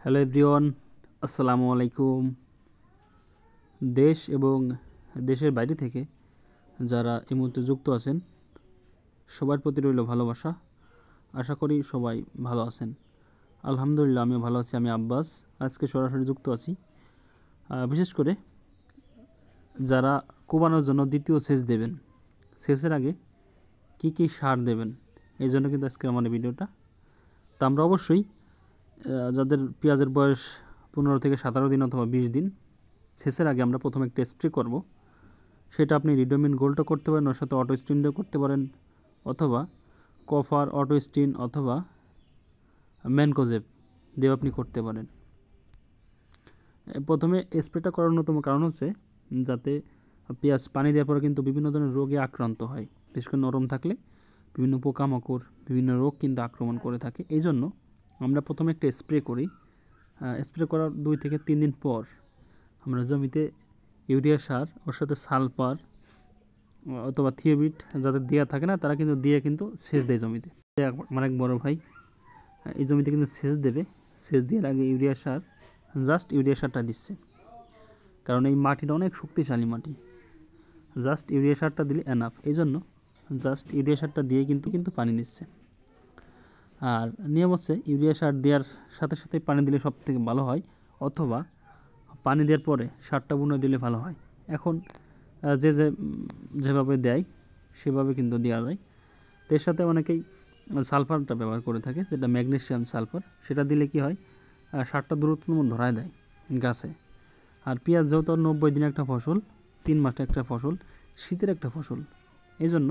Hello everyone, আসসালামু আলাইকুম। দেশ এবং দেশের বাইরে থেকে যারা এই মুহূর্তে যুক্ত আছেন সবার প্রতি রইল ভালোবাসা। আশা করি সবাই ভালো আছেন। আলহামদুলিল্লাহ আমিও ভালো আছি। আমি আব্বাস আজকে সরাসরি যুক্ত আছি। বিশেষ করে যারা কোবানোর জন্য দ্বিতীয় সেচ দেবেন, সেচের আগে কি কি সার দেবেন, এই জন্য কিন্তু আজকে আমার ভিডিওটা। তা আমরা অবশ্যই যাদের পেঁয়াজের বয়স 15 থেকে 17 দিন অথবা 20 দিন, সেচের আগে আমরা প্রথমে একটা স্প্রে করব। সেটা আপনি রিডোমিন গোল্ডও করতে পারেন, ওর সাথে অটোস্টিন দিয়েও করতে পারেন, অথবা কপার অটোস্টিন অথবা ম্যানকোজেব দিয়েও আপনি করতে পারেন। প্রথমে স্প্রেটা করার অন্যতম কারণ হচ্ছে যাতে পেঁয়াজ পানি দেওয়ার পরে কিন্তু বিভিন্ন ধরনের রোগে আক্রান্ত হয়। বিশেষ করে নরম থাকলে বিভিন্ন পোকামাকড়, বিভিন্ন রোগ কিন্তু আক্রমণ করে থাকে। এই জন্য আমরা প্রথমে একটা স্প্রে করি। স্প্রে করার 2 থেকে 3 দিন পর আমরা জমিতে ইউরিয়া সার, ওর সাথে সালফার অথবা থিওবিট যাদের দেওয়া থাকে না তারা কিন্তু দিয়ে কিন্তু সেচ দেয় জমিতে। আমার এক বড় ভাই এই জমিতে কিন্তু সেচ দেবে, সেচ দেওয়ার আগে ইউরিয়া সার, জাস্ট ইউরিয়া সারটা দিচ্ছে, কারণ এই মাটিটা অনেক শক্তিশালী মাটি। জাস্ট ইউরিয়া সারটা দিলে এনাফ। এই জন্য জাস্ট ইউরিয়া সারটা দিয়ে কিন্তু পানি দিচ্ছে। আর নিয়ম হচ্ছে ইউরিয়া সার দেওয়ার সাথে সাথে পানি দিলে সব থেকে ভালো হয়, অথবা পানি দেওয়ার পরে সারটা বুনে দিলে ভালো হয়। এখন যেভাবে দেয় সেভাবে কিন্তু দেওয়া যায়। এর সাথে অনেকেই সালফারটা ব্যবহার করে থাকে, যেটা ম্যাগনেসিয়াম সালফার। সেটা দিলে কি হয়, সারটা দ্রুততম ধরায় দেয় গাছে। আর পেঁয়াজ যেহেতু 90 দিন একটা ফসল, 3 মাসে একটা ফসল, শীতের একটা ফসল, এই জন্য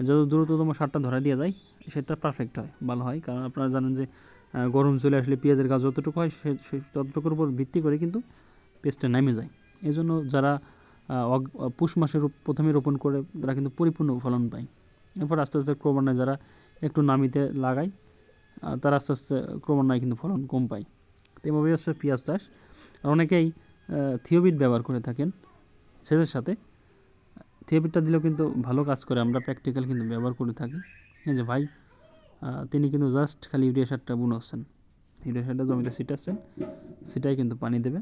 যত দ্রুততম সারটা ধরা দিয়ে যায় সেটা পারফেক্ট হয়, ভালো হয়। কারণ আপনারা জানেন যে গরম চলে আসলে পেঁয়াজের গাছ যতটুকু হয় সে ততটুকুর উপর ভিত্তি করে কিন্তু পেঁয়াজটা নেমে যায়। এই জন্য যারা পুষ মাসে প্রথমে রোপণ করে তারা কিন্তু পরিপূর্ণ ফলন পায়। এরপর আস্তে আস্তে ক্রমান্বয়ে যারা একটু নামিতে লাগায় তারা আস্তে আস্তে ক্রমান্বয়ে কিন্তু ফলন কম পায়। তো এভাবেই আসলে পেঁয়াজ চাষ। আর অনেকেই থিওবিট ব্যবহার করে থাকেন সেচের সাথে। থিওবিটটা দিলেও কিন্তু ভালো কাজ করে, আমরা প্র্যাকটিক্যাল কিন্তু ব্যবহার করে থাকি। এই যে ভাই তিনি কিন্তু জাস্ট খালি ইউরিয়া সারটা বুনছেন, ইউরিয়া সারটা জমিতে ছিটাচ্ছেন, সেটাই কিন্তু পানি দেবে।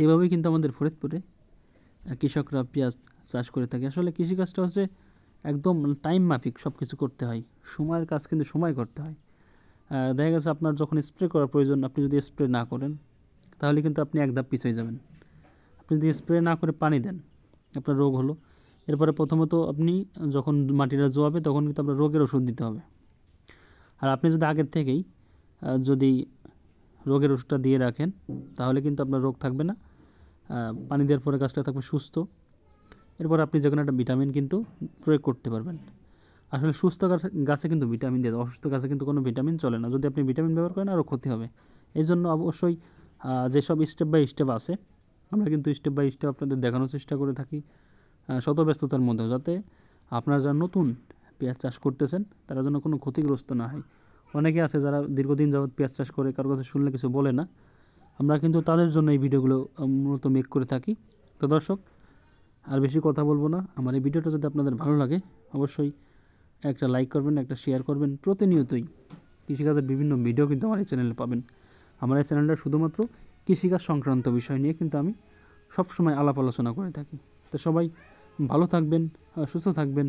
এভাবেই কিন্তু আমাদের ফরিদপুরে কৃষকরা পেঁয়াজ চাষ করে থাকে। আসলে কৃষিকাজটা হচ্ছে একদম টাইম মাফিক, সব কিছু করতে হয়, সময়ের কাজ কিন্তু সময় করতে হয়। দেখা গেছে আপনার যখন স্প্রে করার প্রয়োজন, আপনি যদি স্প্রে না করেন তাহলে কিন্তু আপনি এক ধাপ পিছিয়ে যাবেন। আপনি যদি স্প্রে না করে পানি দেন, আপনার রোগ হলো, এরপরে প্রথমত আপনি যখন মাটিটা জোয়াবে তখন কিন্তু আপনার রোগের ওষুধ দিতে হবে। আর আপনি যদি আগের থেকেই যদি রোগের ওষুধটা দিয়ে রাখেন তাহলে কিন্তু আপনার রোগ থাকবে না, পানি দেওয়ার পরে গাছটা থাকবে সুস্থ। এরপর আপনি যখন একটা ভিটামিন কিন্তু প্রয়োগ করতে পারবেন। আসলে সুস্থ গাছে কিন্তু ভিটামিন দিয়ে, অসুস্থ গাছে কিন্তু কোনো ভিটামিন চলে না। যদি আপনি ভিটামিন ব্যবহার করেন আরও ক্ষতি হবে। এই জন্য অবশ্যই যেসব স্টেপ বাই স্টেপ আছে আমরা কিন্তু স্টেপ বাই স্টেপ আপনাদের দেখানোর চেষ্টা করে থাকি, শত ব্যস্ততার মধ্যেও, যাতে আপনারা যারা নতুন পেঁয়াজ চাষ করতেছেন তারা যেন কোনো ক্ষতিগ্রস্ত না হয়। অনেকে আছে যারা দীর্ঘদিন যাবৎ পেঁয়াজ চাষ করে, কারো কাছে শুনলে কিছু বলে না। আমরা কিন্তু তাদের জন্য এই ভিডিওগুলো মূলত মেক করে থাকি। তো দর্শক, আর বেশি কথা বলবো না। আমার এই ভিডিওটা যদি আপনাদের ভালো লাগে অবশ্যই একটা লাইক করবেন, একটা শেয়ার করবেন। প্রতিনিয়তই কৃষিকাজের বিভিন্ন ভিডিও কিন্তু আমার এই চ্যানেলে পাবেন। আমার এই চ্যানেলটা শুধুমাত্র কৃষিকাজ সংক্রান্ত বিষয় নিয়ে কিন্তু আমি সবসময় আলাপ আলোচনা করে থাকি। তো সবাই ভালো থাকবেন, সুস্থ থাকবেন।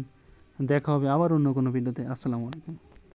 দেখা হবে আবার অন্য কোনো ভিডিওতে। আসসালামু আলাইকুম।